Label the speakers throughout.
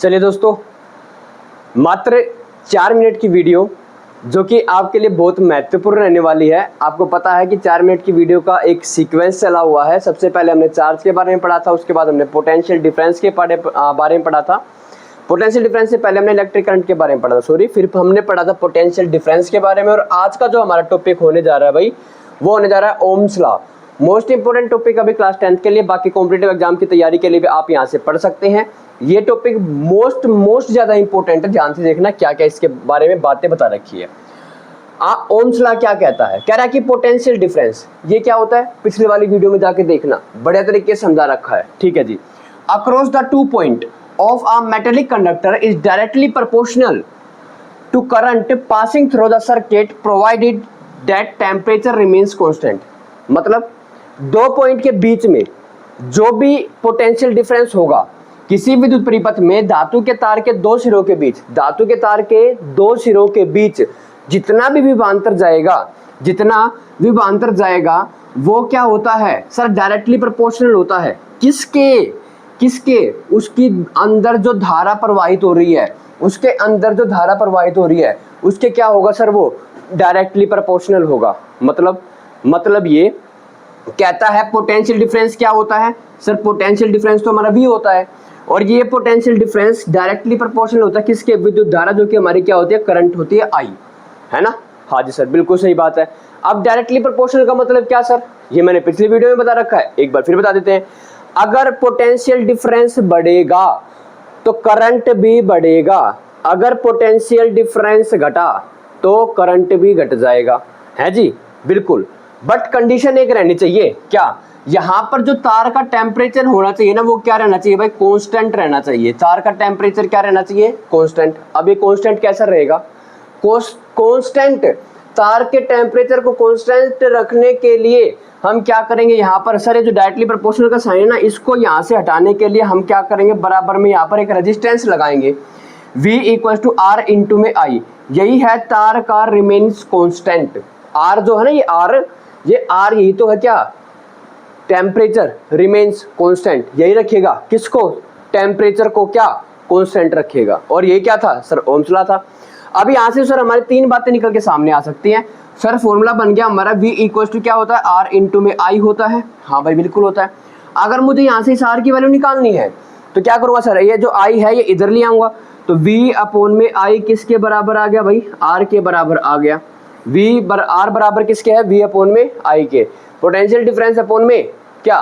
Speaker 1: चलिए दोस्तों, मात्र 4 मिनट की वीडियो जो कि आपके लिए बहुत महत्वपूर्ण रहने वाली है। आपको पता है कि 4 मिनट की वीडियो का एक सीक्वेंस चला हुआ है। सबसे पहले हमने चार्ज के बारे में पढ़ा था, उसके बाद हमने पोटेंशियल डिफरेंस के बारे में पढ़ा था। पोटेंशियल डिफरेंस से पहले हमने इलेक्ट्रिक करंट के बारे में पढ़ा था, फिर हमने पढ़ा था पोटेंशियल डिफरेंस के बारे में। और आज का जो हमारा टॉपिक होने जा रहा है भाई, वो होने जा रहा है Ohm's law. Most important topic अभी क्लास 10th के लिए, बाकी कॉम्पिटिटिव एग्जाम की तैयारी के लिए भी आप यहाँ से पढ़ सकते हैं। ये टॉपिक मोस्ट ज्यादा इंपॉर्टेंट है, ध्यान से देखना क्या क्या इसके बारे में बातें बता रखी है। ओम्स लॉ क्या कहता है? कह रहा है कि पोटेंशियल डिफरेंस ये क्या होता है, पिछले वाली वीडियो में जाके देखना, बढ़िया तरीके से समझा रखा है। ठीक है जी। Across the 2 point of a metallic conductor is directly proportional to current passing through the circuit provided that temperature remains constant. मतलब 2 पॉइंट के बीच में जो भी पोटेंशियल डिफरेंस होगा किसी विद्युत परिपथ में, धातु के तार के 2 सिरों के बीच जितना भी विभवांतर जाएगा वो क्या होता है सर? डायरेक्टली प्रोपोर्शनल होता है। किसके? उसकी अंदर जो धारा प्रवाहित हो रही है, उसके क्या होगा सर? वो डायरेक्टली प्रोपोर्शनल होगा। मतलब ये कहता है पोटेंशियल डिफरेंस क्या होता है सर? पोटेंशियल डिफरेंस तो हमारा V होता है, और ये पोटेंशियल डिफरेंस डायरेक्टली प्रोपोर्शनल होता है किसके? विद्युत धारा, जो कि हमारी क्या होती है? करंट होती है I, है ना? हाँ जी सर, बिल्कुल सही बात है। अब डायरेक्टली प्रोपोर्शनल का मतलब क्या सर? ये मैंने पिछली वीडियो में बता रखा है, एक बार फिर बता देते हैं। अगर पोटेंशियल डिफरेंस बढ़ेगा तो करंट भी बढ़ेगा, अगर पोटेंशियल डिफरेंस घटा तो करंट भी घट जाएगा, है जी, बिल्कुल। बट कंडीशन एक रहनी चाहिए, क्या? यहाँ पर जो तार का टेम्परेचर होना चाहिए ना, वो क्या रहना चाहिए भाई? कांस्टेंट रहना चाहिए। तार का टेम्परेचर क्या रहना चाहिए? कांस्टेंट। अब ये कांस्टेंट कैसा रहेगा? कांस्टेंट तार के टेम्परेचर को कांस्टेंट रखने के लिए हम क्या करेंगे? यहाँ पर सर ये जो डायरेक्टली प्रोपोर्शनल का साइन है ना, इसको यहाँ से हटाने के लिए हम क्या करेंगे? बराबर में यहाँ पर एक रेजिस्टेंस लगाएंगे, V = R × में I। यही है तार का रिमेन्स कांस्टेंट। R जो है ना, ये R यही तो है क्या? टेम्परेचर रिमेन्स कांस्टेंट, यही रखेगा। किसको? टेम्परेचर को क्या? कांस्टेंट रखेगा। और ये क्या था सर? ओम्स लॉ था। अब यहाँ से सर हमारी 3 बातें निकल के सामने आ सकती हैं। सर फॉर्मूला बन गया हमारा, V = क्या होता है? R × में I होता है। हाँ भाई बिल्कुल होता है। अगर मुझे यहाँ से इस R की वैल्यू निकालनी है तो क्या करूँगा सर? ये जो I है ये इधर ले आऊँगा, तो V/में I किसके बराबर आ गया भाई? R के बराबर आ गया। R बराबर किसके है? V/में I के। पोटेंशियल डिफरेंस अपॉन में क्या?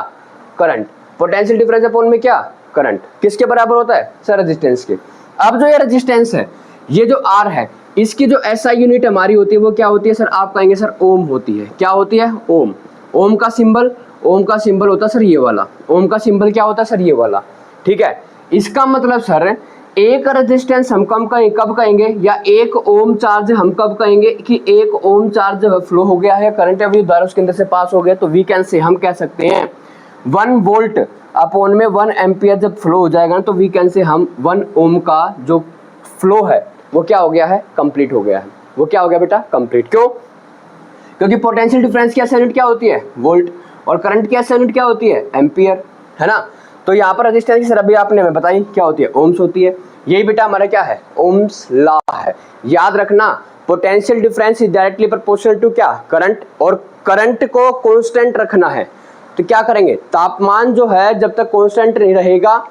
Speaker 1: करंट। पोटेंशियल डिफरेंस अपॉन में क्या? करंट। किसके बराबर होता है सर? रेजिस्टेंस के। अब जो ये रेजिस्टेंस है, ये जो R है, इसकी जो SI यूनिट हमारी होती है वो क्या होती है सर? आप कहेंगे सर ओम होती है। क्या होती है? ओम। ओम का सिंबल होता है सर ये वाला। ओम का सिंबल क्या होता है सर? ये वाला। ठीक है। इसका मतलब सर एक रेजिस्टेंस हम कब कहेंगे, या 1 ओम चार्ज हम कब कहेंगे कि 1 ओम चार्ज फ्लो हो गया है, करंट विद्युत धारा उसके अंदर से पास हो गया, तो वी कैन से हम कह सकते हैं 1 वोल्ट अपॉन में 1 एम्पियर जब फ्लो हो जाएगा तो वी कैन से हम 1 ओम का जो फ्लो है वो क्या हो गया है? कंप्लीट हो गया है। वो क्या हो गया बेटा? कंप्लीट। क्यों? क्योंकि पोटेंशियल डिफरेंस की SI यूनिट क्या होती है? वोल्ट, और करंट की SI यूनिट क्या होती है? एम्पियर, है ना? तो यहाँ पर रेजिस्टेंस की सर अभी आपने हमें बताई क्या होती है? ओम्स होती है। यही बेटा हमारा क्या है? ओम्स लॉ है। याद रखना, potential difference is directly proportional to क्या? करंट, और करंट को कांस्टेंट रखना है तो क्या करेंगे? तापमान जो है जब तक कांस्टेंट नहीं रहेगा,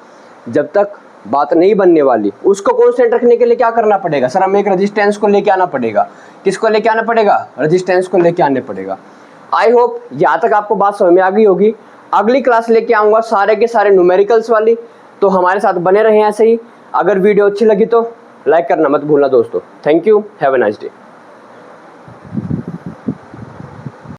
Speaker 1: जब तक बात नहीं बनने वाली, उसको कांस्टेंट रखने के लिए क्या करना पड़ेगा सर? हमें एक रेजिस्टेंस को लेके आना पड़ेगा। किसको लेके आना पड़ेगा? रेजिस्टेंस को लेके आने पड़ेगा। आई होप यहाँ तक आपको बात समझ में आ गई होगी। अगली क्लास लेके आऊँगा सारे के सारे न्यूमेरिकल्स वाली, तो हमारे साथ बने रहें ऐसे ही। अगर वीडियो अच्छी लगी तो लाइक करना मत भूलना दोस्तों। Thank you, have a nice day.